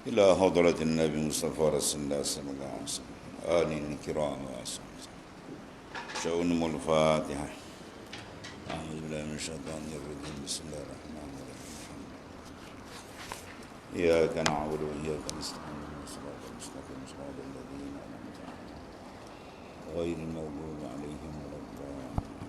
إلى حضرة النبي مصطفى رسول الله صلى الله عليه وسلم آله الكرام وأصحابه شؤون الفاتحة أعوذ بالله من الشيطان الرجيم بسم الله الرحمن الرحيم إياك نعبد وإياك نستعين اهدنا الصراط المستقيم صراط الذين أنعمت عليهم غير المغضوب عليهم ولا الضالين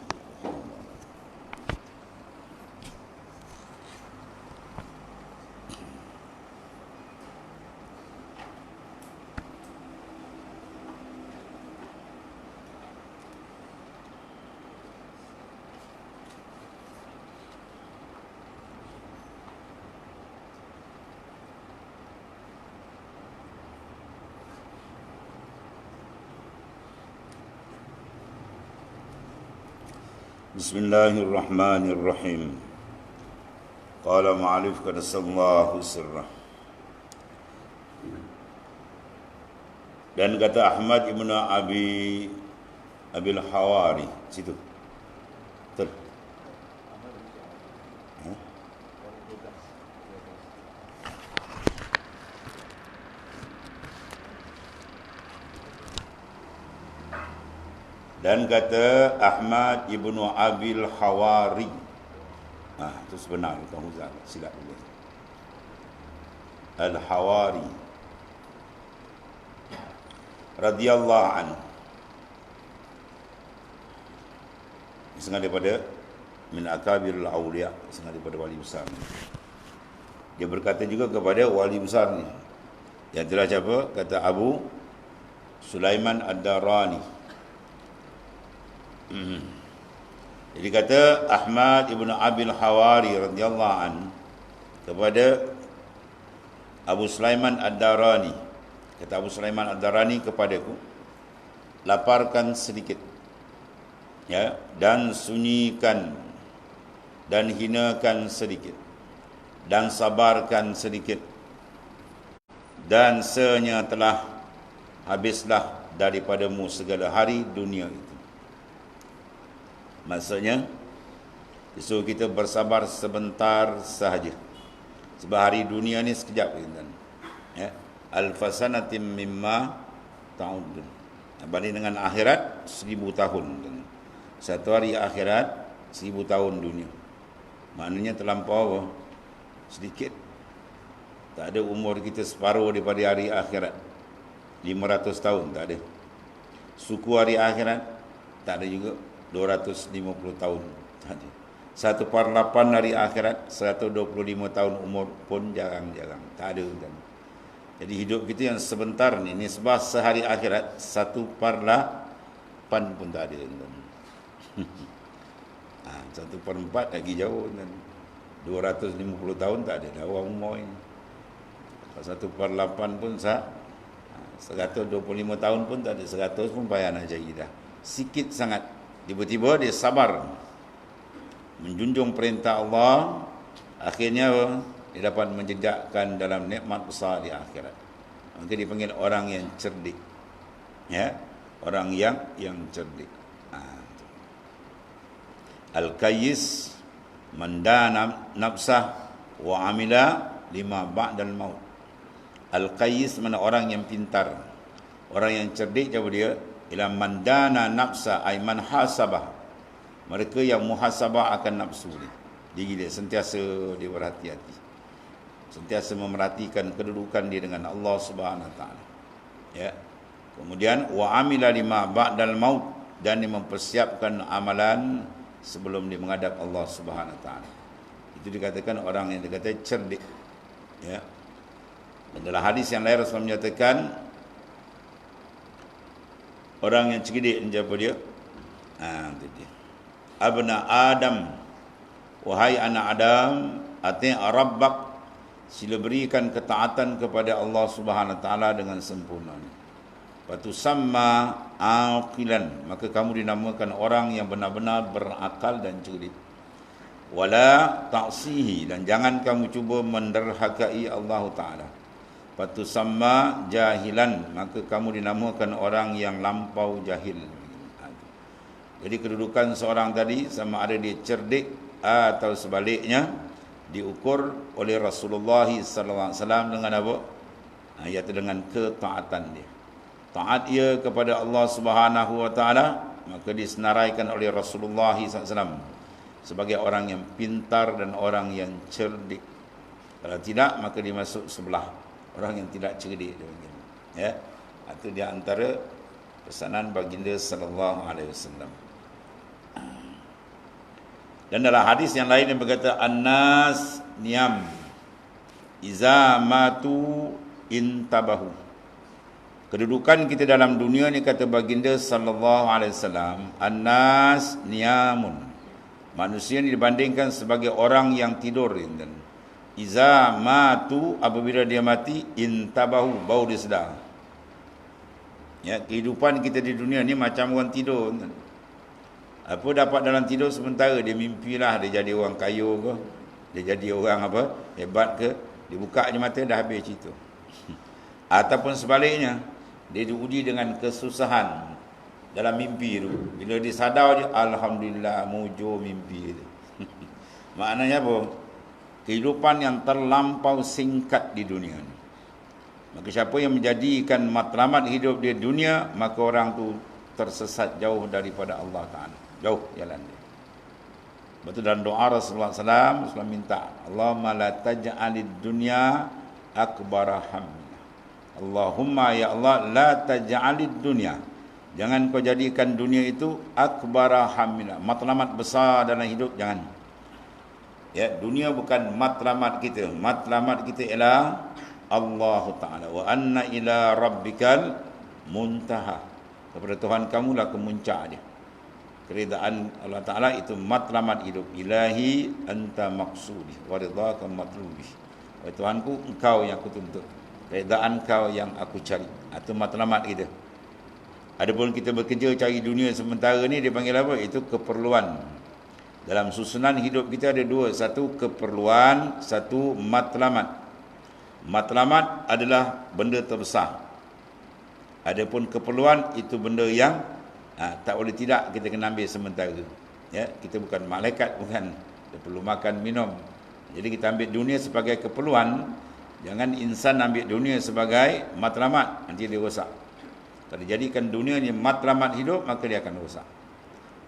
بسم الله الرحمن الرحيم قال معلف قدس الله سره. Dan kata Ahmad ibn Abil Hawari situ. Betul. Dan kata Ahmad ibnu Abil Hawari. Itu sebenar Tuan Huzal, silap boleh. Al-Hawari radhiyallahu anhu. Setengah daripada min akabirul awliya, setengah daripada wali besar. Dia berkata juga kepada wali besar ni. Yang telah siapa? Kata Abu Sulaiman Ad-Darani. Jadi kata Ahmad ibn Abil Hawari radhiyallahu an kepada Abu Sulaiman Ad-Darani, kata Abu Sulaiman Ad-Darani kepadaku, laparkan sedikit, ya, dan sunyikan dan hinakan sedikit dan sabarkan sedikit, dan senya telah habislah daripadamu segala hari dunia itu. Maksudnya disuruh kita bersabar sebentar sahaja. Sebab hari dunia ni sekejap, ya. Alfasanatim mimma ta'udun. Banding dengan akhirat 1000 tahun. Satu hari akhirat 1000 tahun dunia. Maknanya terlampau sedikit. Tak ada umur kita separuh daripada hari akhirat. 500 tahun tak ada. Suku hari akhirat tak ada juga. 250 tahun tadi. 1/8 hari akhirat, 125 tahun umur pun jarang-jarang. Tak ada kan. Jadi hidup kita yang sebentar ni nisbah sehari akhirat 1/8 pun tak ada kan. 1/4 lagi jauh kan. 250 tahun tak ada dah orang umur ni. 1/8 pun 125 tahun pun tak ada, 100 pun payah nak cari dah. Sikit sangat. Tiba-tiba dia sabar menjunjung perintah Allah, akhirnya dia dapat menjejakkan dalam nikmat besar di akhirat. Maka dipanggil orang yang cerdik, ya, orang yang cerdik. Al-Qayyis mandana nafsah wa amila lima ba'dal maut. Al-Qayyis mana orang yang pintar, orang yang cerdik jawab dia, ila mandana nafsa ay man hasabah, mereka yang muhasabah akan nafsu dia sentiasa dia berhati-hati, sentiasa memerhatikan kedudukan dia dengan Allah Subhanahu wa taala, ya. Kemudian wa amila lima ba'dal maut, dan dia mempersiapkan amalan sebelum dia menghadap Allah Subhanahu wa taala. Itu dikatakan orang yang dikata cerdik, ya. Dan dalam hadis yang lain Rasulullah menyatakan orang yang cerdik ni apa dia? Itu dia. Abna Adam, wahai anak Adam, ati' rabbak, sila berikan ketaatan kepada Allah Subhanahu wa taala dengan sempurna. Fatusamma aqilan, maka kamu dinamakan orang yang benar-benar berakal dan cerdik. Wala ta'sihi, dan jangan kamu cuba menderhakai Allah taala. Fatusamma jahilan, maka kamu dinamakan orang yang lampau jahil. Jadi kedudukan seorang tadi sama ada dia cerdik atau sebaliknya diukur oleh Rasulullah sallallahu alaihi wasallam dengan apa? iaitu dengan ketaatan dia. Taat ia kepada Allah Subhanahu wa taala, maka disenaraikan oleh Rasulullah SAW sebagai orang yang pintar dan orang yang cerdik. Kalau tidak, maka dia masuk sebelah orang yang tidak cerdik. Ya, itu di antara pesanan baginda sallallahu alaihi wasallam. Dan dalam hadis yang lain yang berkata, "An-nas niyam iza matu intabahu." Kedudukan kita dalam dunia ni, kata baginda sallallahu alaihi wasallam, "An-nas niyamun." Manusia ni dibandingkan sebagai orang yang tidur. Iza matu, apabila dia mati, intabahu, baru dia sedar. Ya, kehidupan kita di dunia ni macam orang tidur. Apa dapat dalam tidur sementara, dia mimpilah dia jadi orang kaya ke, dia jadi orang apa hebat ke, dia buka je mata dah habis cerita. Ataupun sebaliknya, dia diuji dengan kesusahan dalam mimpi tu. Bila dia sadar je, alhamdulillah, mujur mimpi tu. Maknanya apa? Kehidupan yang terlampau singkat di dunia ni. Maka siapa yang menjadikan matlamat hidup di dunia, maka orang tu tersesat jauh daripada Allah Ta'ala. Jauh jalan dia. Betul dalam doa Rasulullah SAW, Rasulullah minta, Allahumma la taj'alid dunya akbara hamna. Allahumma ya Allah, la taj'alid dunya, jangan kau jadikan dunia itu akbara hamna, matlamat besar dalam hidup, jangan. Ya, dunia bukan matlamat kita. Matlamat kita ialah Allah Ta'ala. Wa anna ila rabbikal muntaha. Kepada Tuhan kamulah kemuncak dia. Keridaan Allah Ta'ala itu matlamat hidup. Ilahi anta maksudi wa ridhaka matlubi. Wahai Tuhanku, engkau yang aku tuntut, keridaan kau yang aku cari. Itu matlamat kita. Adapun kita bekerja cari dunia sementara ni, dia panggil apa? Itu keperluan. Dalam susunan hidup kita ada dua. Satu keperluan, satu matlamat. Matlamat adalah benda terbesar. Adapun keperluan itu benda yang tak boleh tidak kita kena ambil sementara. Ya, kita bukan malaikat, bukan. Kita perlu makan, minum. Jadi kita ambil dunia sebagai keperluan. Jangan insan ambil dunia sebagai matlamat, nanti dia rosak. Kalau jadikan dunia ni matlamat hidup, maka dia akan rosak.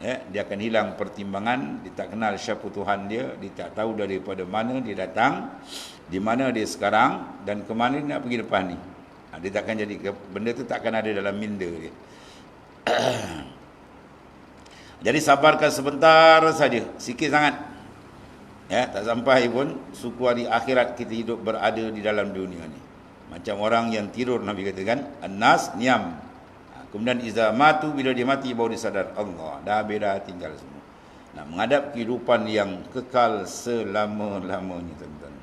Ya, dia akan hilang pertimbangan, dia tak kenal siapa Tuhan dia tak tahu daripada mana dia datang, di mana dia sekarang, dan ke mana dia nak pergi lepas ni. Dia takkan jadi, benda tu takkan ada dalam minda dia. Jadi sabarkan sebentar saja, sikit sangat. Ya, tak sampai pun suku hari akhirat kita hidup berada di dalam dunia ni. Macam orang yang tidur, Nabi katakan, an-nas niyam. Kemudian iza matu, bila dia mati baru dia sadar, Allah dah beda, tinggal semua. Nak menghadap kehidupan yang kekal selama-lamanya, tuan-tuan.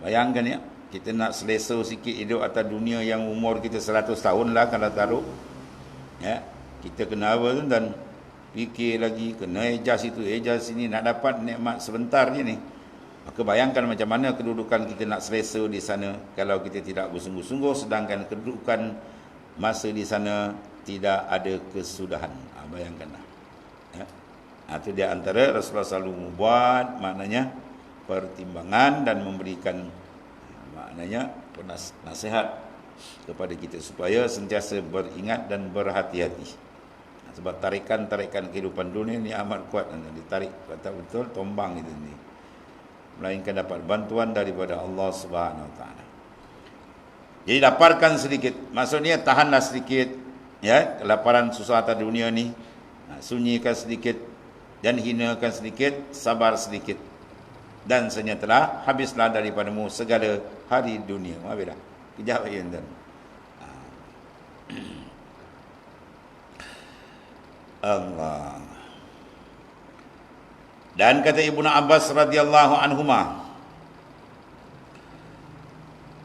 Bayangkan ya, kita nak selesa sikit hidup atas dunia yang umur kita 100 tahun lah kalau taruh. Ya, kita kena apa, tuan-tuan? Fikir lagi, kena ejas itu, ejas sini, nak dapat nikmat sebentar je ni. Maka bayangkan macam mana kedudukan kita nak selesa di sana kalau kita tidak bersungguh-sungguh, sedangkan kedudukan masa di sana tidak ada kesudahan. Bayangkanlah. Ya. Itu dia antara Rasulullah selalu membuat, maknanya pertimbangan dan memberikan maknanya nasihat kepada kita supaya sentiasa beringat dan berhati-hati. Sebab tarikan-tarikan kehidupan dunia ni amat kuat, ditarik kata betul tombang itu ni. Melainkan dapat bantuan daripada Allah Subhanahu Wa Taala. Jadi laparkan sedikit, maksudnya tahanlah sedikit, ya, kelaparan susah atas dunia ni. Sunyikan sedikit dan hinakan sedikit, sabar sedikit. Dan senyatalah habislah daripadamu segala hari dunia. Habislah. Kejap aja tuan. Allah. Dan kata Ibnu Abbas radhiyallahu anhuma,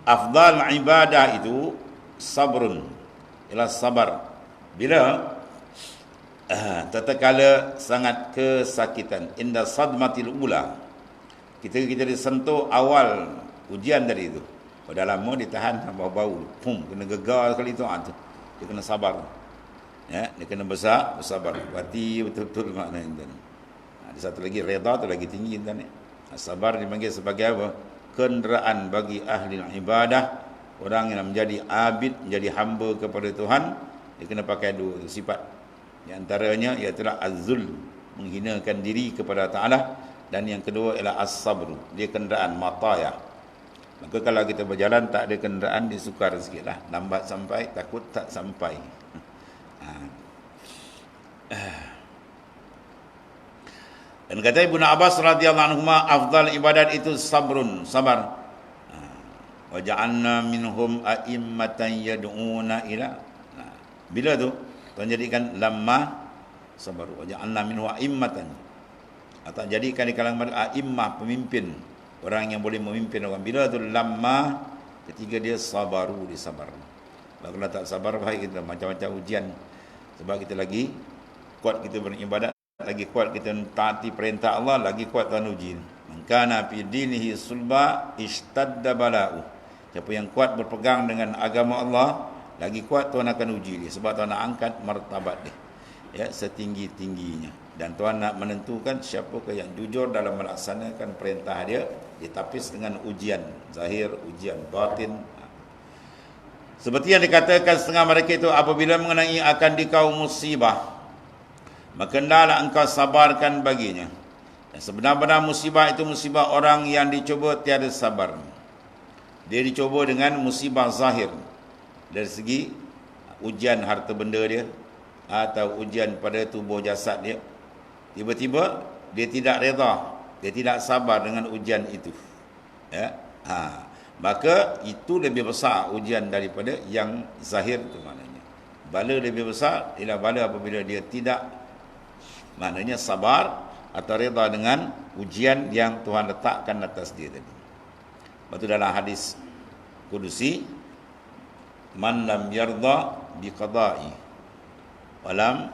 afdal ibadah itu sabrun, ialah sabar. Bila tatkala sangat kesakitan, inda sadmatil ula, kita disentuh awal ujian dari itu. Dah lama ditahan bau-bau, pum, kena gegar sekali tu, dia kena sabar. Ya, dia kena bersabar, hati betul-betul maknanya. Ada satu lagi, redha tu lagi tinggi tuan ni. Sabar dipanggil sebagai apa? Kenderaan bagi ahli ibadah Orang yang menjadi abid, menjadi hamba kepada Tuhan, dia kena pakai dua sifat. Di antaranya ialah az-zul, menghinakan diri kepada Ta'ala, dan yang kedua ialah as-sabr, dia kenderaan mataya. Maka kalau kita berjalan tak ada kenderaan, dia sukar sikitlah, lambat sampai, takut tak sampai. Dan kata Ibnu Abbas radhiyallahu anhu, afdal ibadat itu sabrun, sabar. Wa ja'alna minhum a'immatan yad'una ila. Bila tu Tuhan jadikan lamma sabar, wa ja'alna minhu a'immatan, atau jadikan di kalangan a'immah, pemimpin, orang yang boleh memimpin orang. Bila tu lamma, ketika dia sabaru, dia sabar. Kalau tak sabar, baik kita macam-macam ujian. Sebab kita lagi kuat kita beribadat, lagi kuat kita taati perintah Allah, lagi kuat Tuhan uji. Man kana fi dinihi sulba ishtadda bala'u. Siapa yang kuat berpegang dengan agama Allah, lagi kuat Tuhan akan uji dia. Sebab Tuhan nak angkat martabat dia, ya, setinggi-tingginya. Dan Tuhan nak menentukan siapakah yang jujur dalam melaksanakan perintah dia, ditapis dengan ujian zahir, ujian batin. Seperti yang dikatakan setengah mereka itu, apabila mengenai akan dikau musibah, maka hendaklah engkau sabarkan baginya. Dan sebenar-benar musibah itu musibah orang yang dicuba tiada sabar. Dia dicuba dengan musibah zahir, dari segi ujian harta benda dia, atau ujian pada tubuh jasad dia. Tiba-tiba dia tidak reda, dia tidak sabar dengan ujian itu, ya. Maka itu lebih besar ujian daripada yang zahir itu. Maknanya bala lebih besar ialah bala apabila dia tidak, maknanya sabar atau reda dengan ujian yang Tuhan letakkan atas dia tadi. Lepas tu dalam hadis kudusi, man lam yarda bi qada'i walam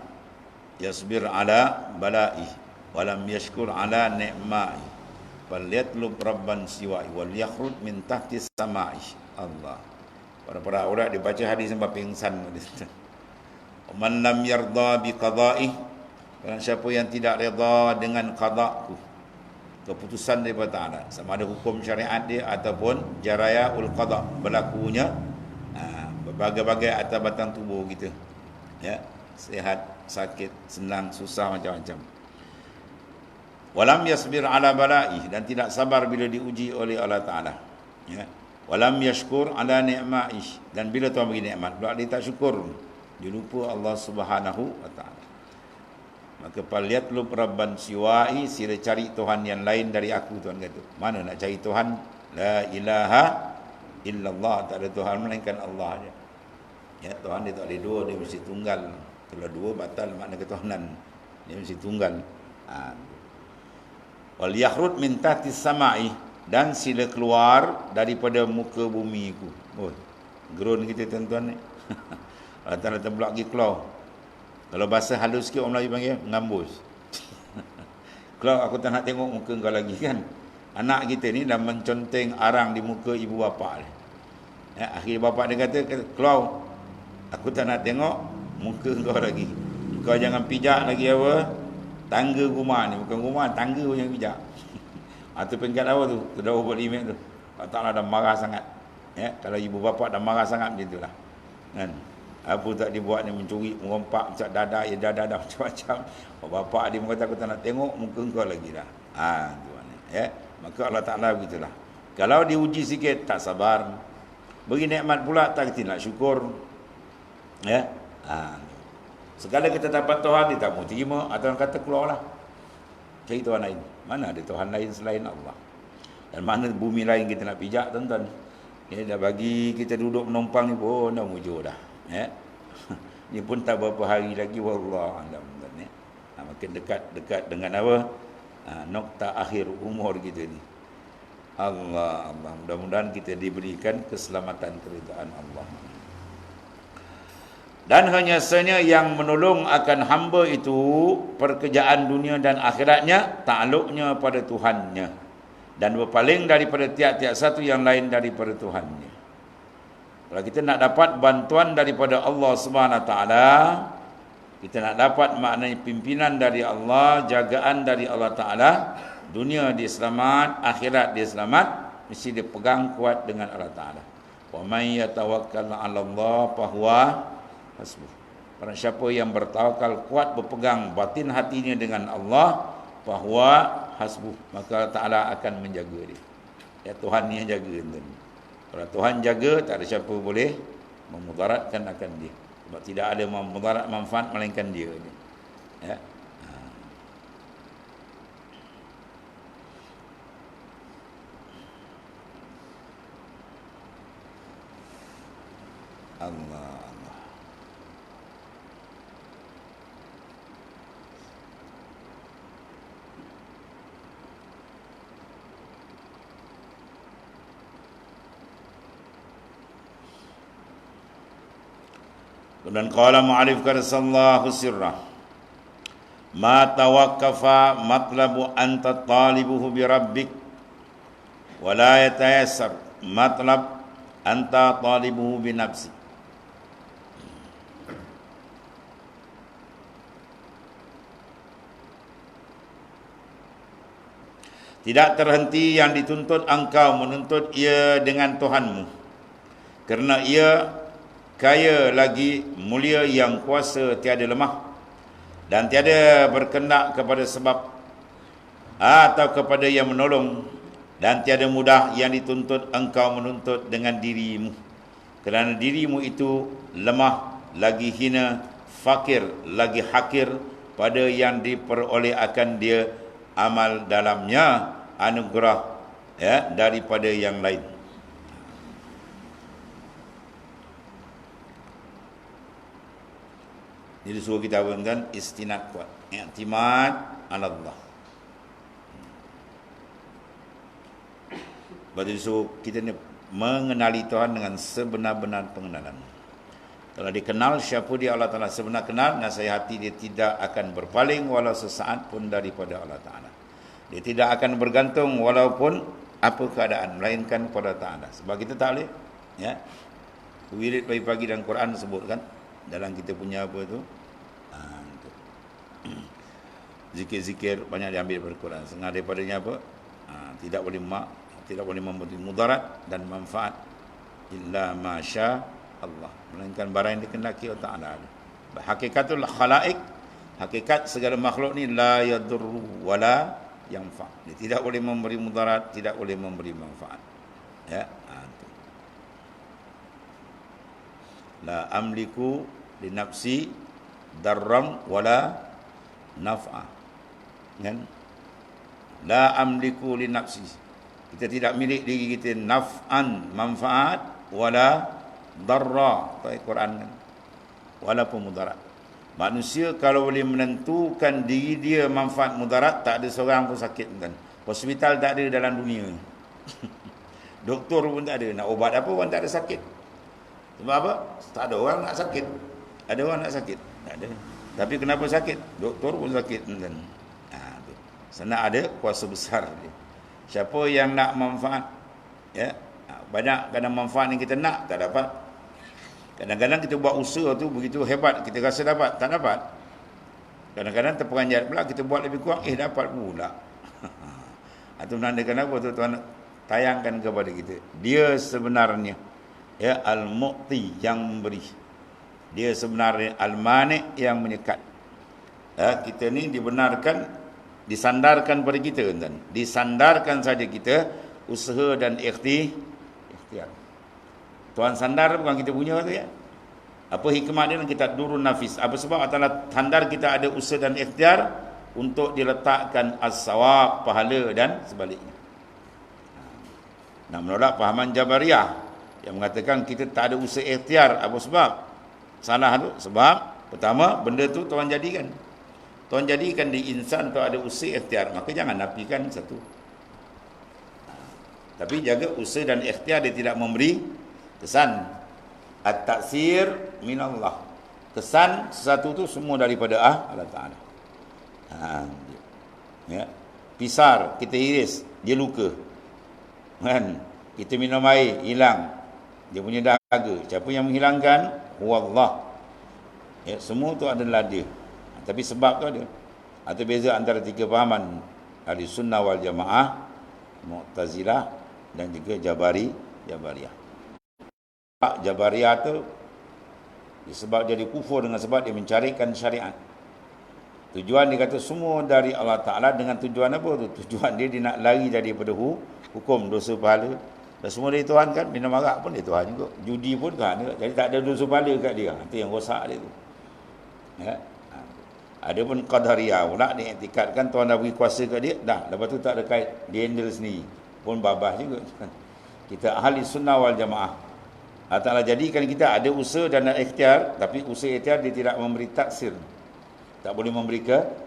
yasbir ala bala'i walam yashkur ala ni'ma'i falyatlub rabban siwa'i wal yakhrud min tahti sama'i. Allah, para orang dia baca hadis sampai pingsan. Man lam yarda bi qada'i, dan siapa yang tidak reda dengan qada'ku, keputusan daripada Ta'ala, sama ada hukum syariat dia ataupun jarayaul qada', berlakunya berbagai-bagai atas batang tubuh kita, ya, sihat, sakit, senang, susah, macam-macam. Walam yasbir ala bala'i, dan tidak sabar bila diuji oleh Allah Ta'ala, ya. Walam yashkur ala ni'ma'i, dan bila Tuhan bagi nikmat pula dia tak syukur, dia lupa Allah Subhanahu wa Ta'ala. Maka falyatlub rabban siwa'i, sila cari Tuhan yang lain dari aku. Tuhan kata, mana nak cari Tuhan? La ilaha illallah, tak ada Tuhan melainkan Allah saja. Ya, Tuhan dia tak ada dua, dia mesti tunggal. Kalau dua batal makna ketuhanan, dia mesti tunggal. Wal yakhrud min tahti sama'i, dan sila keluar daripada muka bumi ku. Oh, gerun kita tuan-tuan ni. Rata-rata pula pergi keluar. Kalau bahasa halus sikit orang Melayu panggil ngambus. Kalau aku tak nak tengok muka kau lagi kan. Anak kita ni dah menconteng arang di muka ibu bapa dia. Ya, akhir bapa dia kata, "Keluar. Aku tak nak tengok muka kau lagi. Kau jangan pijak lagi apa? Tangga rumah ni, bukan rumah, tangga pun jangan pijak." Atau peringkat apa tu? Tu dah buat limit tu. Allah Ta'ala dah marah sangat. Ya, kalau ibu bapa dah marah sangat macam itulah. Kan? Apa tak dibuat ni, mencuri, merompak, macam dada, ya dada macam-macam. Bapak dia kata, aku tak nak tengok muka kau lagi dah. Tu mana, ya. Maka Allah Ta'ala begitulah. Kalau diuji sikit, tak sabar. Beri nikmat pula, tak kita nak syukur. Ya. Segala kita dapat Tuhan, dia tak mau terima. Atau orang kata, keluarlah. Cari Tuhan lain. Mana ada Tuhan lain selain Allah? Dan mana bumi lain kita nak pijak, tuan-tuan. Ya, dah bagi kita duduk menumpang ni pun dah mujur dah. Ya. Ni pun tak berapa hari lagi, wallah alam, ya. Makin dekat dengan apa? Nokta akhir umur kita ni. Allah, mudah-mudahan kita diberikan keselamatan keridaan Allah. Dan hanya sahaja yang menolong akan hamba itu pekerjaan dunia dan akhiratnya, takluknya pada Tuhannya, dan berpaling daripada tiap-tiap satu yang lain daripada Tuhannya. Kalau kita nak dapat bantuan daripada Allah Subhanahu Wa Taala, kita nak dapat maknanya pimpinan dari Allah, jagaan dari Allah Ta'ala, dunia dia selamat, akhirat dia selamat, mesti dia pegang kuat dengan Allah Ta'ala. Wa may yatawakkal 'ala Allah fa huwa hasbuh. Barang siapa yang bertawakal kuat berpegang batin hatinya dengan Allah, fa huwa hasbuh, maka Taala akan menjaga dia. Ya, Tuhan yang jaga dia. Kalau Tuhan jaga, tak ada siapa boleh memudaratkan akan dia. Sebab tidak ada memudarat manfaat melainkan dia. Ya. Allah. Dan qala mu'alif karasallahu sirrah, ma tawaqqafa matlabu anta talibuhu bi rabbik wa la yatayassar matlab anta talibuhu bi nafsi. Tidak terhenti yang dituntut engkau menuntut ia dengan Tuhanmu, kerana ia kaya lagi mulia yang kuasa tiada lemah dan tiada berkendak kepada sebab atau kepada yang menolong, dan tiada mudah yang dituntut engkau menuntut dengan dirimu, kerana dirimu itu lemah lagi hina, fakir lagi hakir pada yang diperoleh akan dia amal dalamnya anugerah daripada yang lain. Jadi suruh kita kan istinad kuat, i'timad ala Allah. Berarti suruh kita ni mengenali Tuhan dengan sebenar-benar pengenalan. Kalau dikenal siapa dia Allah Ta'ala sebenar kenal, nasihati dia tidak akan berpaling walau sesaat pun daripada Allah Ta'ala. Dia tidak akan bergantung walaupun apa keadaan, melainkan pada Ta'ala. Sebab kita tak boleh, ya. Wirid pagi-pagi dalam Quran sebutkan, dalam kita punya apa tu, zikir-zikir banyak diambil dari Quran. Setengah daripadanya apa, tidak boleh memberi mudarat dan manfaat illa masya Allah, melainkan barang yang dikehendaki Allah Ta'ala. Hakikatul khalaik, hakikat segala makhluk ni la yadurru wala yanfa. Dia tidak boleh memberi mudarat, tidak boleh memberi manfaat. Ya, la amliku li nafsi darram wala naf'a. Kan? La amliku li nafsi. Kita tidak milik diri kita naf'an, manfaat, wala darra, tu Quran kan. Walaupun mudarat. Manusia kalau boleh menentukan diri dia manfaat mudarat, tak ada seorang pun sakit kan. Hospital tak ada dalam dunia. Doktor pun tak ada, nak ubat apa pun tak ada sakit. Sebab apa? Tak ada orang nak sakit. Ada orang nak sakit? Tak ada. Tapi kenapa sakit? Doktor pun sakit kan. Sana ada kuasa besar dia. Siapa yang nak manfaat, ya, banyak kadang manfaat yang kita nak tak dapat. Kadang-kadang kita buat usaha tu begitu hebat, kita rasa dapat, tak dapat. Kadang-kadang terperanjat pula, kita buat lebih kurang, dapat pula. Itu menandakan apa tu Tuhan tayangkan kepada kita. Dia sebenarnya, ya, al-mu'ti yang memberi. Dia sebenarnya al-mani' yang menyekat. Ya, kita ni dibenarkan, disandarkan pada kita kan. Disandarkan saja kita usaha dan ikhtiar. Tuhan sandar bukan kita punya tu, ya. Apa hikmah dia kita durun nafis? Apa sebab Allah sandar kita ada usaha dan ikhtiar untuk diletakkan as-sawab, pahala dan sebaliknya. Nak menolak pahaman Jabariyah yang mengatakan kita tak ada usaha ikhtiar. Apa sebab? Salah tu. Sebab pertama, benda tu Tuhan jadikan. Tuhan jadikan di insan tu ada usaha ikhtiar, maka jangan nafikan satu. Tapi jaga usaha dan ikhtiar, dia tidak memberi kesan. At-taksir minallah. Kesan sesuatu tu semua daripada Allah Ta'ala. Ya. Pisar, kita iris, dia luka. Kan? Kita minum air, hilang. Dia punya dahaga. Siapa yang menghilangkan? Huwallah. Ya, semua tu adalah dia. Tapi sebab tu ada. Atau beza antara tiga fahaman Ahli Sunnah wal Jamaah, Mu'tazilah dan juga Jabariyah. Jabariyah tu disebab dia kufur dengan sebab dia mencarikan syariat. Tujuan dia kata semua dari Allah Ta'ala dengan tujuan apa tu? Tujuan dia nak lari daripada hukum dosa pahala. Dan semua dari Tuhan kan, minum arak pun dari Tuhan juga. Judi pun kan, jadi tak ada dosa pahala kat dia. Itu yang rosak dia tu. Ya. Ada pun Qadariyah pula dia iktikadkan Tuhan dah beri kuasa kat dia, dah lepas tu tak ada kait, dia handle sendiri. Pun babah juga. Kita ahli sunnah wal jamaah. Allah Ta'ala jadikan kita ada usaha dan ada ikhtiar, tapi usaha ikhtiar dia tidak memberi taksir. Tak boleh memberi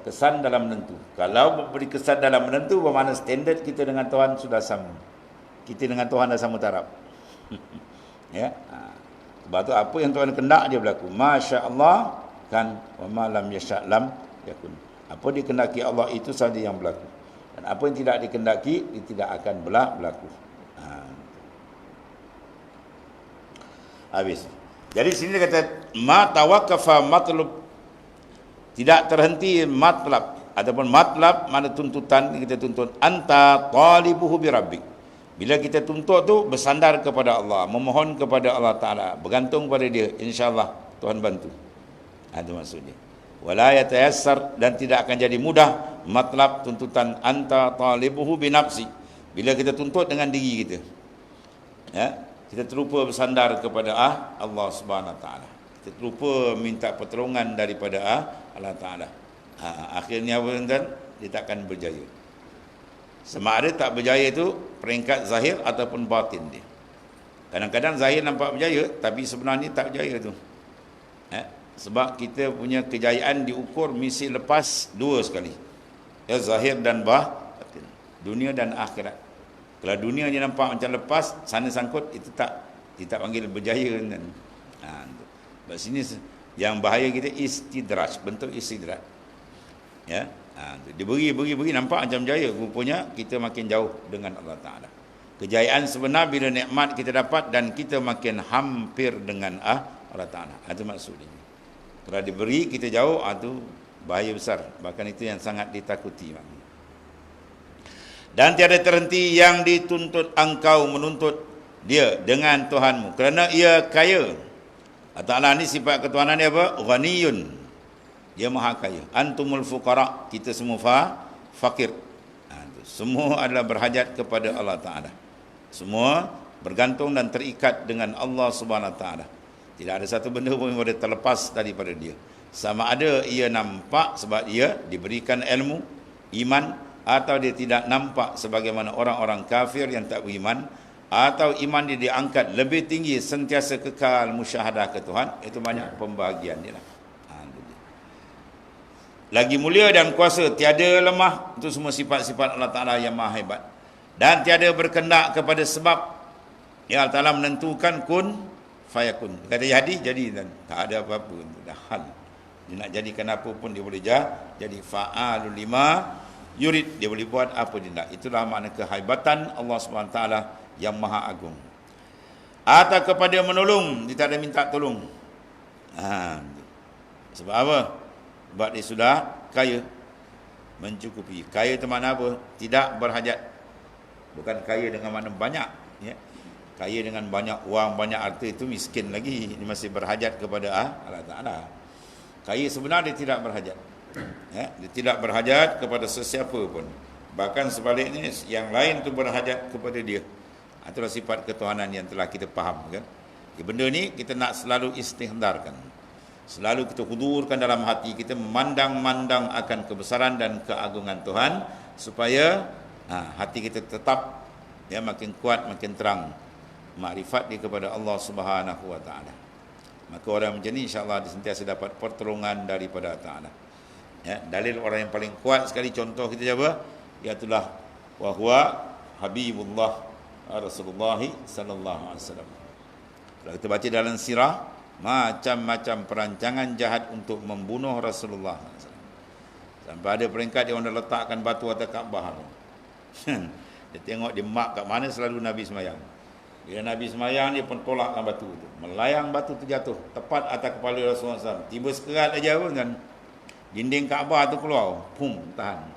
kesan dalam menentu. Kalau memberi kesan dalam menentu, bermakna standard kita dengan Tuhan sudah sama. Kita dengan Tuhan dah sama taraf. Ya. Sebab tu apa yang Tuhan kendak dia berlaku. Masya Allah kan, wa ma lam yasha' lam yakun. Apa dikehendaki Allah itu saja yang berlaku. Dan apa yang tidak dikehendaki, dia tidak akan berlaku. Habis. Jadi sini dia kata ma tawaqqafa matlub, tidak terhenti matlab ataupun matlab mana tuntutan kita tuntut, anta talibuhu bi rabbik. Bila kita tuntut tu bersandar kepada Allah, memohon kepada Allah Taala, bergantung pada dia, insya-Allah Tuhan bantu. Itu maksudnya. Wala yatayassar, dan tidak akan jadi mudah matlab tuntutan anta talibuhu bi nafsi. Bila kita tuntut dengan diri kita. Ya, kita terlupa bersandar kepada Allah Subhanahu Wa Taala. Kita terlupa minta pertolongan daripada Allah Taala. Akhirnya apa kan? Dia takkan berjaya. Sama ada tak berjaya itu peringkat zahir ataupun batin dia. Kadang-kadang zahir nampak berjaya, tapi sebenarnya tak berjaya tu. Sebab kita punya kejayaan diukur misi lepas dua sekali. Ya, zahir dan batin. Dunia dan akhirat. Kalau dunia dia nampak macam lepas, sana sangkut, itu tak, dia tak panggil berjaya kan. Sebab sini yang bahaya kita istidraj, bentuk istidraj. Ya. Dia beri nampak macam jaya, rupanya kita makin jauh dengan Allah Taala. Kejayaan sebenar bila nikmat kita dapat dan kita makin hampir dengan Allah Taala. Itu maksudnya. Kalau diberi kita jauh, itu bahaya besar. Bahkan itu yang sangat ditakuti. Dan tiada terhenti yang dituntut engkau menuntut dia dengan Tuhanmu, kerana ia kaya. Allah Ta'ala ni sifat ketuhanan dia apa? Ghaniyun. Dia maha kaya. Antumul fuqara, kita semua fakir. Semua adalah berhajat kepada Allah Ta'ala. Semua bergantung dan terikat dengan Allah Subhanahu Wa Ta'ala. Tidak ada satu benda pun yang boleh terlepas daripada dia. Sama ada ia nampak sebab ia diberikan ilmu, iman, atau dia tidak nampak sebagaimana orang-orang kafir yang tak beriman, atau iman dia diangkat lebih tinggi, sentiasa kekal musyahadah ke Tuhan. Itu banyak pembahagian dia lah. Lagi mulia dan kuasa, tiada lemah. Itu semua sifat-sifat Allah Ta'ala yang maha hebat. Dan tiada berkendak kepada sebab. Ya, Allah Ta'ala menentukan kun fayakun. Kata jadi dan tak ada apa-apa. Dah hal. Dia nak jadikan apa pun dia boleh jadi. Fa'alul lima yurid. Dia boleh buat apa dia nak. Itulah makna kehebatan Allah SWT yang maha agung. Atau kepada menolong, dia tak ada minta tolong. Sebab apa? Sebab dia sudah kaya, mencukupi. Kaya itu makna apa? Tidak berhajat. Bukan kaya dengan makna banyak, ya. Kaya dengan banyak wang, banyak harta itu miskin lagi. Dia masih berhajat kepada Allah Ta'ala. Kaya sebenarnya dia tidak berhajat, ya. Dia tidak berhajat kepada sesiapa pun. Bahkan sebaliknya, yang lain itu berhajat kepada dia. Itulah sifat ketuhanan yang telah kita faham, kan. Benda ni kita nak selalu istihdarkan. Selalu kita hudurkan dalam hati kita, memandang-mandang akan kebesaran dan keagungan Tuhan, supaya hati kita tetap makin kuat, makin terang makrifat dia kepada Allah Subhanahu Wa Taala. Maka orang macam ni insya-Allah dia sentiasa dapat pertolongan daripada Allah Taala. Ya, dalil orang yang paling kuat sekali contoh kita siapa? Iaitu wa huwa Habibullah Rasulullah sallallahu alaihi wasallam. Kalau kita baca dalam sirah, macam-macam perancangan jahat untuk membunuh Rasulullah SAW. Sampai ada peringkat dia orang dah letakkan batu atas Kaabah. Dia tengok dia mak kat mana selalu Nabi semayang. Bila Nabi semayang, dia pun tolakkan batu itu. Melayang batu terjatuh tepat atas kepala Rasulullah SAW. Tiba sekerat aja pun kan, dinding Kaabah tu keluar. Pum, tahan.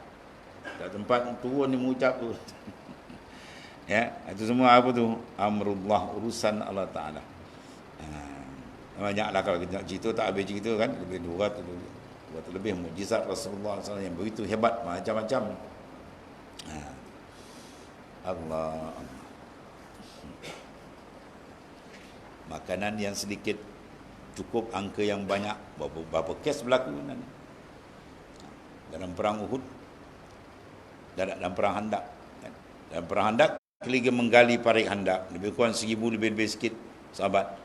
Kat tempat turun dia mengucap tu. Ya, itu semua apa tu? Amrullah, urusan Allah Ta'ala. Banyaklah kalau kita nak cerita tak habis cerita kan, lebih 200 lebih mukjizat Rasulullah SAW yang begitu hebat, macam-macam. Allah. Makanan yang sedikit cukup angka yang banyak. Berapa kes berlaku kan? Dalam perang Uhud, dalam perang Handak. Dalam perang Handak, lagi menggali parit Handak, lebih kurang 1000 lebih sikit sahabat.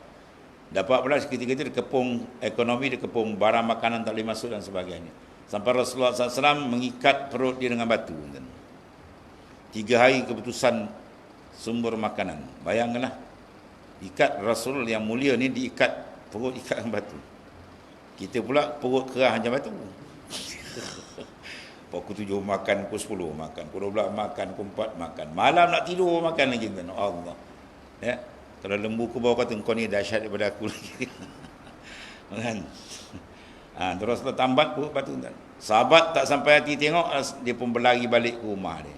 Dapat pula seketika itu dikepung ekonomi, dikepung barang makanan tak boleh masuk dan sebagainya. Sampai Rasulullah SAW mengikat perut dia dengan batu. 3 hari keputusan sumber makanan. Bayangkanlah, ikat Rasul yang mulia ni diikat perut ikat dengan batu. Kita pula perut kerah macam batu. Pukul 7 makan, pukul 10 makan, pukul 12 makan, pukul 4 makan. Malam nak tidur makan lagi. Allah. Ya. Kalau lembu ke bawah kata, engkau ni dahsyat daripada aku lagi. Kan? Terus tambat perut batu. Sahabat tak sampai hati tengok, dia pun berlari balik ke rumah dia.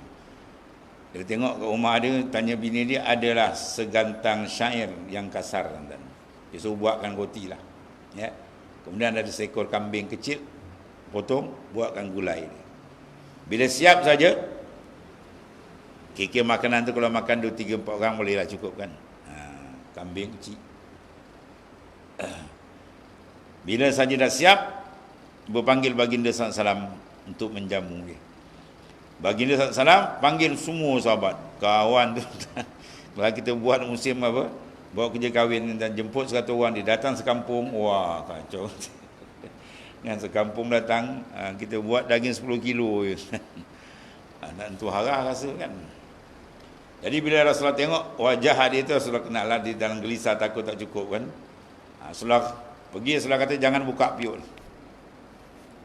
Dia tengok ke rumah dia, tanya bini dia, adalah segantang syair yang kasar. Dia suruh buatkan roti lah. Ya. Kemudian ada seekor kambing kecil, potong, buatkan gulai dia. Bila siap saja, kira makanan tu kalau makan 2, 3, 4 orang bolehlah cukup kan. Kambing kecil. Bila saja dah siap, berpanggil baginda SAW untuk menjamu dia. Baginda SAW panggil semua sahabat, kawan tu. Kalau kita buat musim apa, bawa kerja kahwin dan jemput 100 orang, dia datang sekampung, wah kacau. Yang sekampung datang, kita buat daging 10 kilo je. Nak tentu harah rasa kan. Jadi bila Rasulullah tengok wajah dia tu, Rasulullah kenal lah, di dalam gelisah takut tak cukup kan. Rasulullah pergi, Rasulullah kata jangan buka piuk.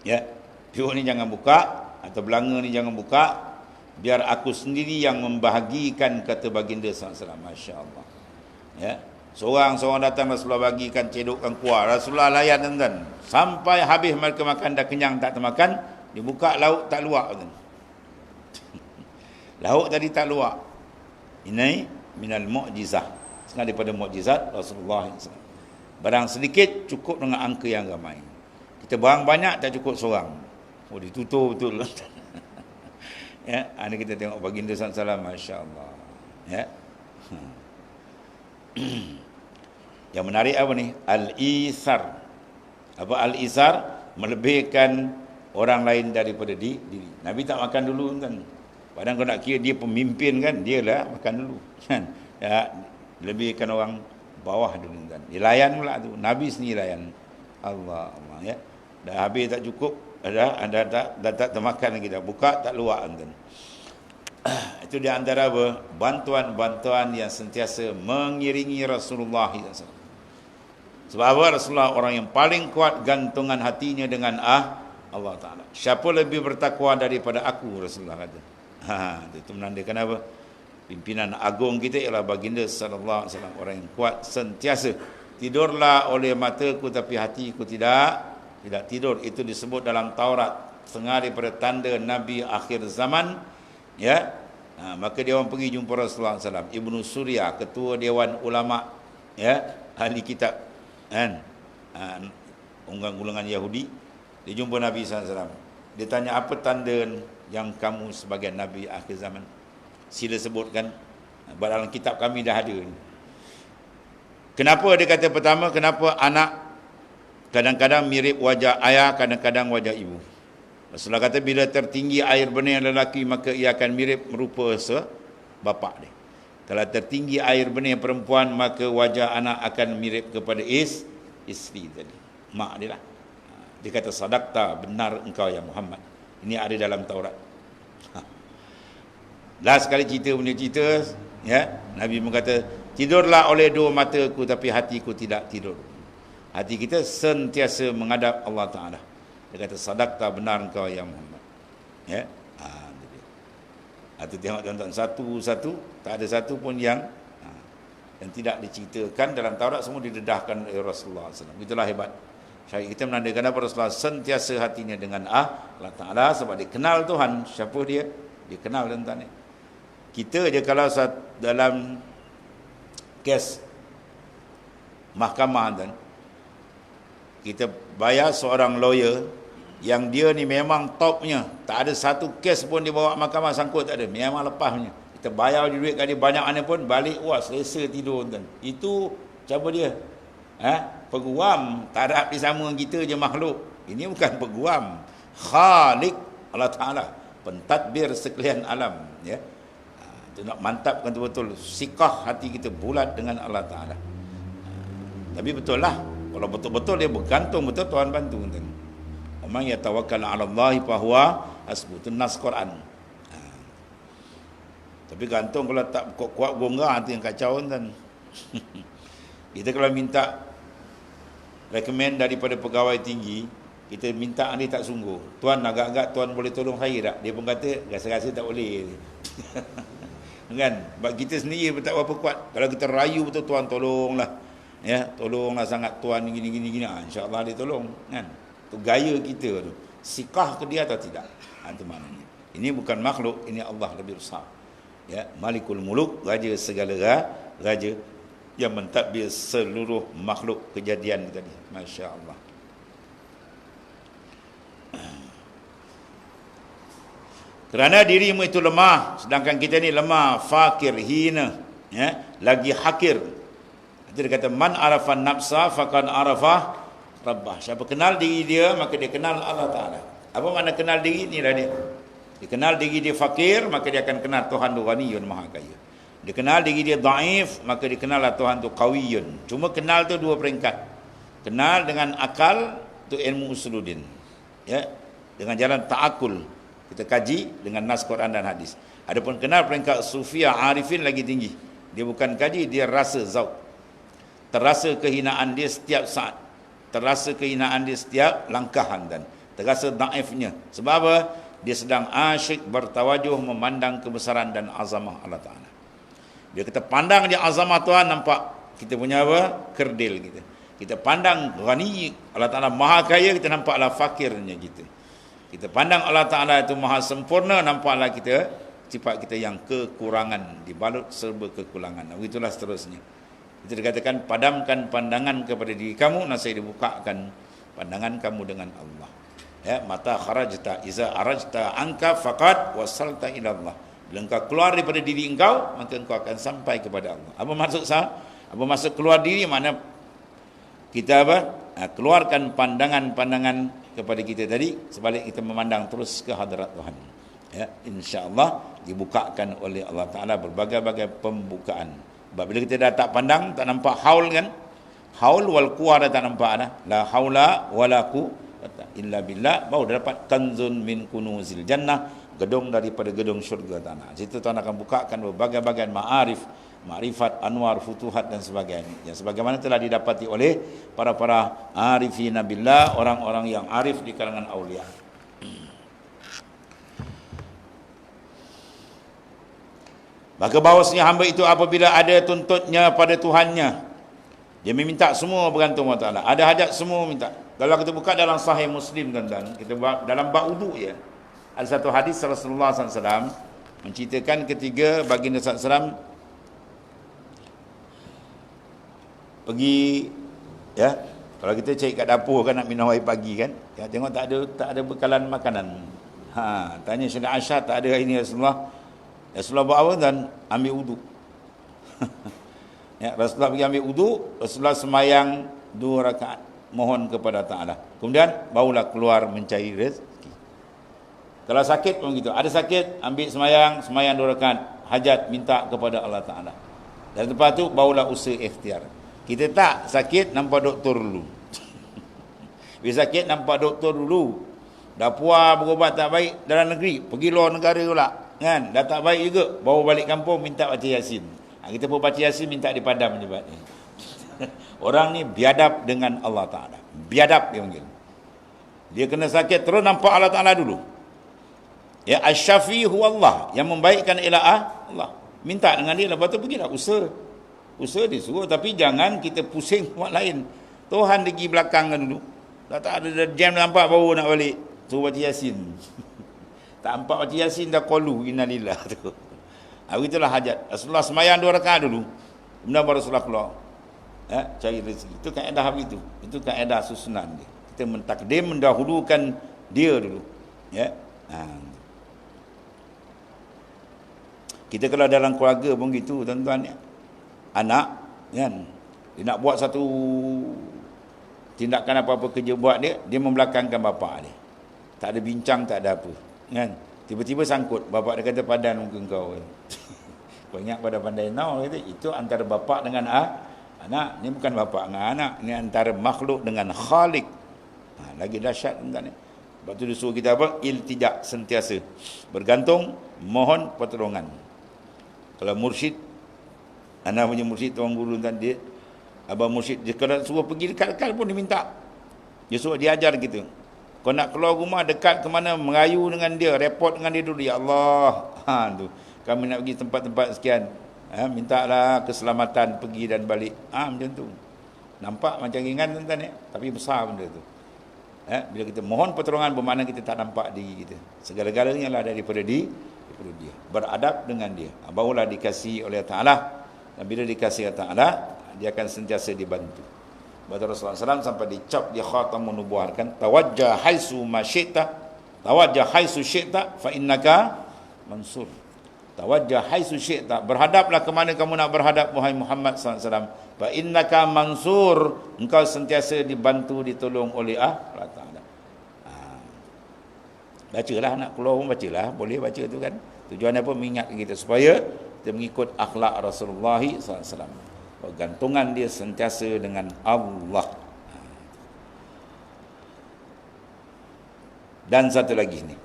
Ya, piuk ni jangan buka, atau belanga ni jangan buka, biar aku sendiri yang membahagikan, kata baginda SAW. Masya Allah. Ya, seorang-seorang datang, Rasulullah bagikan, cedokkan kuah, Rasulullah layan tuan. Sampai habis mereka makan, dah kenyang tak termakan, dibuka lauk tak luak tuan. Lauk tadi tak luak. Ini minal mu'jizah, setengah daripada mukjizat Rasulullah SAW. Barang sedikit cukup dengan angka yang ramai. Kita barang banyak tak cukup seorang. Oh, ditutup betul. Ya, ini kita tengok baginda SAW, Masya Allah. Ya. Yang menarik apa ni? Al-Isar. Apa Al-Isar? Melebihkan orang lain daripada diri. Nabi tak makan dulu kan. Padahal kau nak kira dia pemimpin kan, dia lah makan dulu kan. Ya, lebihkan orang bawah dulu kan. Dia layan pula tu. Nabi sendiri layan. Allah ya. Dah habis tak cukup, dah tak termakan lagi dah. Buka tak luak kan. Itu di antara apa? Bantuan-bantuan yang sentiasa mengiringi Rasulullah SAW. Sebab apa? Rasulullah orang yang paling kuat gantungan hatinya dengan Allah Ta'ala. Siapa lebih bertakwa daripada aku, Rasulullah kata. Itu menandakan apa? Pimpinan agung kita ialah baginda sallallahu alaihi wasallam, orang yang kuat sentiasa. Tidurlah oleh mataku tapi hatiku tidak tidur. Itu disebut dalam Taurat, setengah daripada tanda Nabi akhir zaman. Ya. Maka dia orang pergi jumpa Rasulullah SAW. Ibnu Surya, ketua Dewan Ulama, ya, ahli kitab kan, unggang-unggangan Yahudi. Dia jumpa Nabi SAW. Dia tanya, apa tanda yang kamu sebagai Nabi akhir zaman? Sila sebutkan. Dalam kitab kami dah ada. Kenapa dia kata pertama, kenapa anak kadang-kadang mirip wajah ayah, kadang-kadang wajah ibu? Rasulullah kata bila tertinggi air benih lelaki, maka ia akan mirip merupa bapa dia. Kalau tertinggi air benih perempuan, maka wajah anak akan mirip kepada isteri tadi, mak dia lah. Dia kata sadaqta, benar engkau ya Muhammad. Ini ada dalam Taurat. Last sekali punya cerita, ya, Nabi berkata, tidurlah oleh dua mataku tapi hatiku tidak tidur. Hati kita sentiasa menghadap Allah Ta'ala. Dia kata sadaqta, benar engkau ya Muhammad. Ya. Itu tengok tuan-tuan, satu-satu, tak ada satu pun yang tidak diceritakan dalam Taurat, semua didedahkan oleh Rasulullah SAW. Itulah hebat. Syariat kita menandakan apa? Rasulullah sentiasa hatinya dengan Allah Ta'ala, sebab dia kenal Tuhan. Siapa dia? Dia kenal tuan-tuan. Kita je kalau dalam kes mahkamah tuan, kita bayar seorang lawyer yang dia ni memang topnya, tak ada satu kes pun dia bawa mahkamah sangkut, tak ada, memang lepasnya. Kita bayar duit kat dia banyak mana pun, balik wah selesa tidur tuan. Itu cara dia. Peguam, tak ada habis sama dengan kita je makhluk. Ini bukan peguam, Khalik Allah Ta'ala, pentadbir sekalian alam, ya. Itu nak mantapkan betul-betul sikah hati kita bulat dengan Allah Ta'ala. Tapi betul lah, kalau betul-betul dia bergantung betul, Tuhan bantu tuan. Man yatawakkal 'ala Allah fa huwa hasbuh, itu nas Quran. Tapi gantung kalau tak kuat gonggah, itu yang kacau tuan. Kita kalau minta rekomen daripada pegawai tinggi, kita minta dia tak sungguh. Tuan agak-agak tuan boleh tolong saya tak? Dia pun kata rasa-rasa tak boleh. Kan? Sebab kita sendiri pun tak berapa kuat. Kalau kita rayu betul, tuan tolonglah. Ya, tolonglah sangat tuan gini-gini. Insya-Allah dia tolong, kan? Itu gaya kita tu. Sikah ke dia atau tidak? Itu maknanya. Ini bukan makhluk, ini Allah lebih besar. Ya, Malikul Muluk, raja segala raja yang mentadbir seluruh makhluk kejadian tadi. Masya-Allah. Kerana dirimu itu lemah, sedangkan kita ni lemah, fakir, hina, ya, lagi hakir. Itu dia kata man arafa nafsa faqad arafa Rabbah. Siapa kenal diri dia, maka dia kenal Allah Ta'ala. Apa makna kenal diri? Inilah dia. Dia kenal diri dia fakir, maka dia akan kenal Tuhan tu Ghaniyun, Maha Kaya. Dia kenal diri dia dhaif, maka dia kenal Tuhan tu Qawiyun. Cuma kenal tu dua peringkat. Kenal dengan akal, tu ilmu usuluddin. Ya, dengan jalan ta'akul. Kita kaji dengan nas Quran dan hadis. Adapun kenal peringkat sufia, arifin lagi tinggi. Dia bukan kaji, dia rasa zauq. Terasa kehinaan dia setiap saat. Terasa kehinaan dia setiap langkahan dan terasa daifnya. Sebab apa? Dia sedang asyik bertawajuh memandang kebesaran dan azamah Allah Ta'ala. Dia kata pandang dia azamah Tuhan, nampak kita punya apa? Kerdil kita. Kita pandang Ghani, Allah Ta'ala Maha Kaya, kita nampaklah fakirnya kita. Kita pandang Allah Ta'ala itu Maha Sempurna, nampaklah kita sifat kita yang kekurangan, dibalut serba kekurangan. Itulah seterusnya. Itu dikatakan padamkan pandangan kepada diri kamu, nasib dibukakan pandangan kamu dengan Allah. Ya, mata kharajta iza arajta anka faqad wasalta ila Allah. Bila engkau keluar daripada diri engkau, maka engkau akan sampai kepada Allah. Apa maksud sah? Apa maksud keluar diri? Makna kita apa? Keluarkan pandangan-pandangan kepada kita tadi, sebalik kita memandang terus ke hadirat Tuhan. Ya, insya-Allah dibukakan oleh Allah Ta'ala berbagai-bagai pembukaan. Sebab bila kita dah tak pandang, tak nampak haul kan? Haul wal quwwah dah tak nampak dah. La haula wala quwwata illa billah. Baru dah dapat kanzun min kunuzil jannah, gedung daripada gedung syurga tanah. Situ Tuhan akan bukakan berbagai-bagai ma'arif, ma'rifat, anwar, futuhat dan sebagainya. Yang sebagaimana telah didapati oleh para-para arifin billah, orang-orang yang arif di kalangan aulia. Maka bahawasanya hamba itu apabila ada tuntutnya pada Tuhannya, dia meminta semua bergantung Allah Ta'ala. Ada hajat semua minta. Kalau kita buka dalam Sahih Muslim tuan-tuan, kita dalam bab wudu ya, ada satu hadis Rasulullah SAW menceritakan ketika baginda SAW pergi, ya, kalau kita cari kat dapur kan nak minum air pagi kan, ya, tengok tak ada bekalan makanan. Tanya Syekh Aisyah, tak ada hari ni Rasulullah. Rasulullah buat apa? Dan ambil wudu. Ya, Rasulullah pergi ambil wudu, Rasulullah semayang 2 rakaat mohon kepada Ta'ala. Kemudian barulah keluar mencari rezeki. Kalau sakit pun gitu. Ada sakit, ambil semayang 2 rakaat, hajat minta kepada Allah Ta'ala. Dan lepas tu barulah usaha ikhtiar. Kita tak sakit, nampak doktor dulu. Bila sakit, nampak doktor dulu. Dah puas berubat tak baik dalam negeri, pergi luar negara pula. Kan, dah tak baik juga, bawa balik kampung minta baca Yasin. Kita pun baca Yasin minta dipadam je. Orang ni biadab dengan Allah Ta'ala. Biadab dia panggil. Dia kena sakit terus nampak Allah Ta'ala dulu. Ya, Asy-Syafi huwa Allah, yang membaikkan ialah Allah. Minta dengan dia, lepas tu pergilah usaha. Usaha dia suruh, tapi jangan kita pusing buat lain. Tuhan pergi belakang dulu. Dah tak ada jam nampak baru nak balik. Suruh baca Yasin. Tak nampak baca Yasin dah qalu innalillah tu. Itulah hajat. Rasulullah semayang 2 rakaat dulu. Kemudian baru Rasulullah keluar. cari rezeki. Itu kaedah begitu. Itu kaedah susunan dia. Kita mentakdim, mendahulukan dia dulu. Ya. Kita kalau dalam keluarga pun gitu, tuan-tuan ya. Anak kan, dia nak buat satu tindakan apa-apa kerja buat dia membelakangkan bapak dia. Tak ada bincang, tak ada apa. Kan? Tiba-tiba sangkut, bapak dia kata padan muka kau. Kau ingat pada pandai now kata, itu antara bapak dengan anak. Ni bukan bapak dengan anak, ni antara makhluk dengan khalik. Lagi dahsyat tuan-tuan. Sebab tu dia suruh kita apa? Iltijak, sentiasa bergantung, mohon pertolongan. Kalau mursyid, anak punya mursyid, tuan guru tadi, abang mursyid, dia kalau suruh pergi dekat-dekat pun dia minta. Dia suruh dia ajar kita. Kau nak keluar rumah dekat ke mana, merayu dengan dia, report dengan dia dulu. Ya Allah, tu. Kami nak pergi tempat-tempat sekian. Mintalah keselamatan pergi dan balik. Macam tu. Nampak macam ringan tuan-tuan tapi besar benda tu. Bila kita mohon pertolongan bermakna kita tak nampak diri kita. Segala-galanya lah daripada dia. Beradab dengan dia. Barulah dikasihi oleh Ta'ala. Dan bila dikasihi oleh Ta'ala, dia akan sentiasa dibantu. Bahawa Rasulullah SAW sampai dicap dia khatamun nubuwah kan, tawajjah haisu ma syi'ta, tawajjah haisu syi'ta fa innaka mansur. Tawajjah haisu syi'ta, berhadaplah ke mana kamu nak berhadap wahai Muhammad SAW. Fa innaka mansur, engkau sentiasa dibantu, ditolong oleh Allah Ta'ala. Bacalah, nak keluar pun bacalah, boleh baca tu kan. Tujuan apa? Mengingatkan kita supaya kita mengikut akhlak Rasulullah SAW. Gantungan dia sentiasa dengan Allah. Dan satu lagi ni.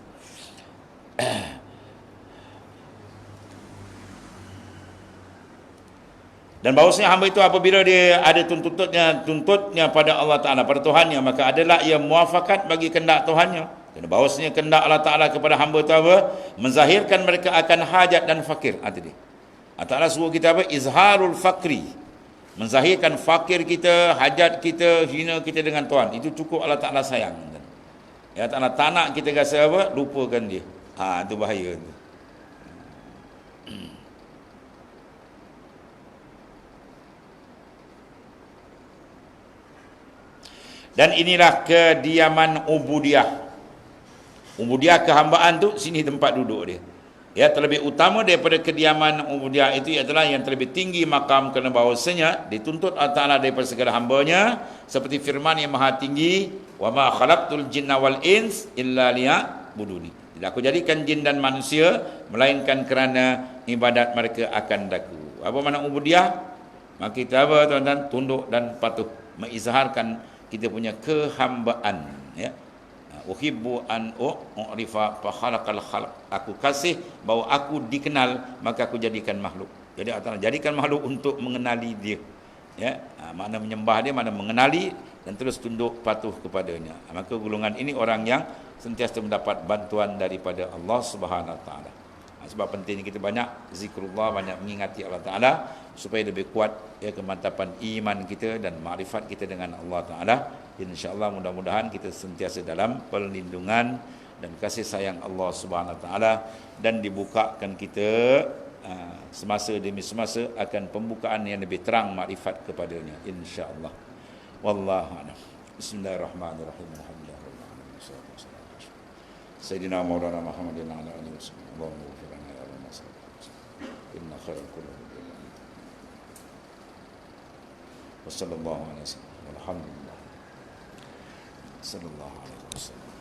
Dan bahawasanya hamba itu apabila dia ada tuntutnya pada Allah Ta'ala, pada Tuhannya, maka adalah ia muafakat bagi kehendak Tuhannya. Dan bahawasanya kehendak Allah Ta'ala kepada hamba itu apa? Menzahirkan mereka akan hajat dan fakir. Tadi Allah Ta'ala suruh kita apa? Izharul fakri, menzahirkan fakir kita, hajat kita, hina kita dengan Tuhan. Itu cukup Allah Ta'ala sayang. Ya Allah tak nak kita rasa apa? Lupakan dia. Itu bahaya tu. Dan inilah kediaman ubudiyah. Ubudiyah kehambaan tu, sini tempat duduk dia. Ya, terlebih utama daripada kediaman ubudiyah itu adalah yang terlebih tinggi makam, kerana bahawasanya dituntut Allah Ta'ala daripada segala hambanya, seperti firman yang maha tinggi, wa ma khalaqtul jinna wal ins illa liya'buduni. Tidak aku jadikan jin dan manusia melainkan kerana ibadat mereka akan daku. Apa makna ubudiyah? Maka kita apa tuan-tuan? Tunduk dan patuh, mengizharkan kita punya kehambaan, ya. Uhibbu an u'rifa fa khalaqal khalq. Aku kasih bahawa aku dikenal, maka aku jadikan makhluk. Jadi Allah jadikan makhluk untuk mengenali dia. Ya, makna menyembah dia, makna mengenali dan terus tunduk patuh kepadanya. Maka golongan ini orang yang sentiasa mendapat bantuan daripada Allah Subhanahu Wa Taala. Sebab pentingnya kita banyak zikrullah, banyak mengingati Allah Ta'ala supaya lebih kuat ya kemantapan iman kita dan makrifat kita dengan Allah Ta'ala. InsyaAllah mudah-mudahan kita sentiasa dalam perlindungan dan kasih sayang Allah Subhanahu Wa Ta'ala, dan dibukakan kita semasa demi semasa akan pembukaan yang lebih terang makrifat kepadanya, insyaAllah. Wallahu a'lam. Bismillahirrahmanirrahim. Alhamdulillah. Sayyidina Maulana Muhammadin ala alihi wasallam. Allahumma inna khairal qur'an wa sallallahu alaihi wasallam. Alhamdulillah. Sallallahu alaihi wasallam.